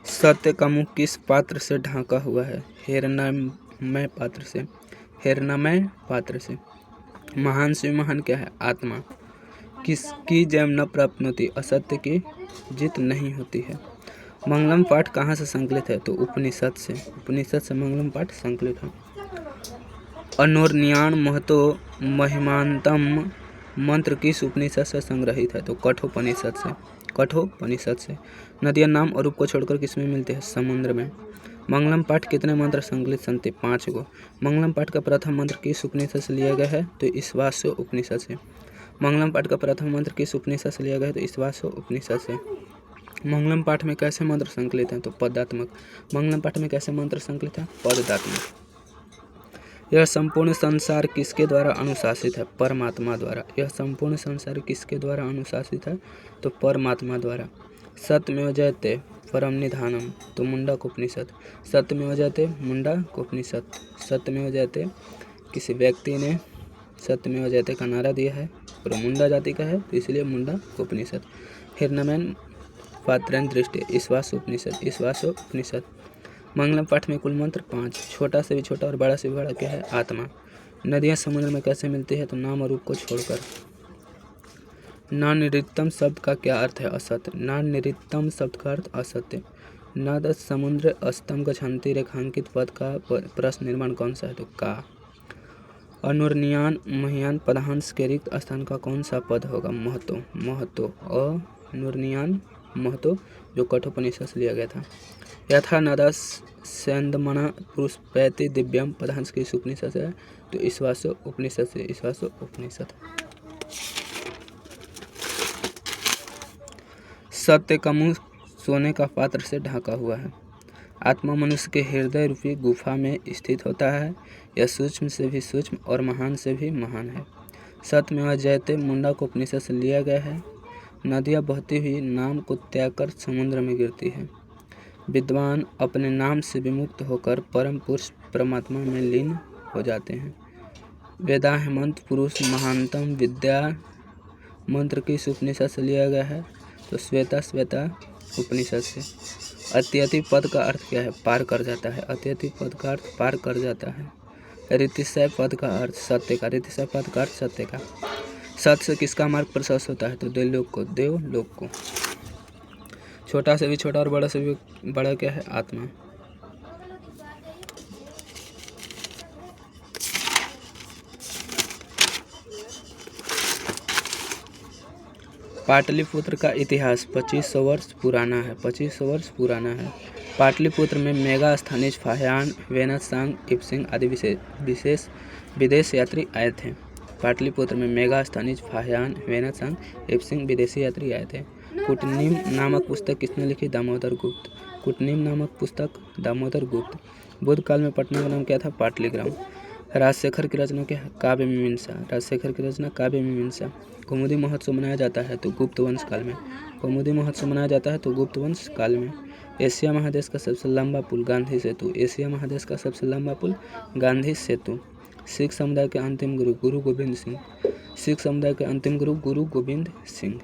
सत्य का मुख किस पात्र से ढका हुआ है? हिरण्मय पात्र से। हिरण्मय पात्र से। महान से महान क्या है? आत्मा। किसकी जय न प्राप्त होती? असत्य की जीत नहीं होती है। मंगलम पाठ कहाँ से संकलित है? तो उपनिषद से। उपनिषद से मंगलम पाठ संकलित है। अनुर्नियाण महतो महिमांतम मंत्र किस उपनिषद से संग्रहित है? तो कठोपनिषद से। कठोपनिषद से। नदियाँ नाम और रूप को छोड़कर किसमें मिलती है? समुद्र में। मंगलम पाठ कितने मंत्र संकलित संति? 5 गो। मंगलम पाठ का प्रथम मंत्र किस उपनिषद से लिया गया है? तो ईशावास्य उपनिषद से। मंगलम पाठ का प्रथम मंत्र किस उपनिषद से लिया गया है? तो ईशावास्य उपनिषद से। मंगलम पाठ में कैसे मंत्र संकलित हैं? तो पदात्मक। मंगलम पाठ में कैसे मंत्र संकलित हैं? पदात्मक। यह संपूर्ण संसार किसके द्वारा अनुशासित है? परमात्मा द्वारा। यह संपूर्ण संसार किसके द्वारा अनुशासित है? तो परमात्मा द्वारा। सत्यमेव जयते परम निधानम, तो मुंडकोपनिषद। सत्यमेव जयते मुंडकोपनिषद। सत्यमेव जयते किसी व्यक्ति ने सत्यमेव जयते का नारा दिया है और मुंडा जाति का है, तो इसलिए मुंडकोपनिषद। हिरण्मय पात्रेण दृष्टि, ईशावास्य उपनिषद। ईशावास्य उपनिषद। मंगलम पाठ में कुल मंत्र 5। छोटा से भी छोटा और बड़ा से भी बड़ा क्या है? आत्मा। नदियाँ समुद्र में कैसे मिलती है? तो नाम और रूप को छोड़कर। नानिरितम शब्द का क्या अर्थ है? असत्य। नानिरितम शब्द का अर्थ असत्य। नद समुद्र अस्तम गच्छन्ति रेखांकित पद का प्रश्न निर्माण कौन सा है? तो का। अनुर्नियान महियान पदांश के रिक्त स्थान का कौन सा पद होगा? महतो। महतो। अनुर्नियान महतो, जो कठोपनिषद से लिया गया था। यथा नदा सेंदमना पुष्पैति दिव्यम पदांश किस उपनिषद से है? तो ईशावास्य उपनिषद से। ईशावास्य उपनिषद। सत्य का मुंह सोने का पात्र से ढका हुआ है। आत्मा मनुष्य के हृदय रूपी गुफा में स्थित होता है। यह सूक्ष्म से भी सूक्ष्म और महान से भी महान है। सत्यमेव जयते मुंडकोपनिषद से लिया गया है। नदियाँ बहती हुई नाम को त्याग कर समुद्र में गिरती है। विद्वान अपने नाम से विमुक्त होकर परम पुरुष परमात्मा में लीन हो जाते हैं। वेदा हेमंत पुरुष महानतम विद्या मंत्र किस उपनिषद से लिया गया है? तो श्वेता उपनिषद से। अत्यति पद का अर्थ क्या है? पार कर जाता है। अत्यति पद का अर्थ पार कर जाता है। रीतिशय पद का अर्थ सत्य का। रीतिशय पद का अर्थ सत्य का। सत्य से किसका मार्ग प्रशस्त होता है? तो देवलोक को। देवलोक को। छोटा से भी छोटा और बड़ा से भी बड़ा क्या है? आत्मा। पाटलिपुत्र का इतिहास 2500 वर्ष पुराना है। 2500 वर्ष पुराना है। पाटलिपुत्र में मेगा स्थानीज फाह्यान वेनत्सांग इब्सिंग आदि विशेष विदेश यात्री आए थे। पाटलिपुत्र में मेगा स्थानीज फाह्यान वेनत्सांग इब्सिंग विदेशी यात्री आए थे। कूटनीम नामक पुस्तक किसने लिखी? दामोदर गुप्त। कूटनीम नामक पुस्तक दामोदर गुप्त। बुद्ध काल में पटना का नाम क्या था? पाटलिग्राम। राजशेखर की रचना क्या है? काव्य मीमांसा। राजशेखर की रचना काव्य मीमांसा। कौमुदी महोत्सव मनाया जाता है तो गुप्त वंश काल में। कौमुदी महोत्सव मनाया जाता है तो गुप्त वंश काल में। एशिया महादेश का सबसे लंबा पुल? गांधी सेतु। एशिया महादेश का सबसे लंबा पुल? गांधी सेतु। सिख समुदाय के अंतिम गुरु? गुरु गोबिंद सिंह। सिख समुदाय के अंतिम गुरु? गुरु गोबिंद सिंह।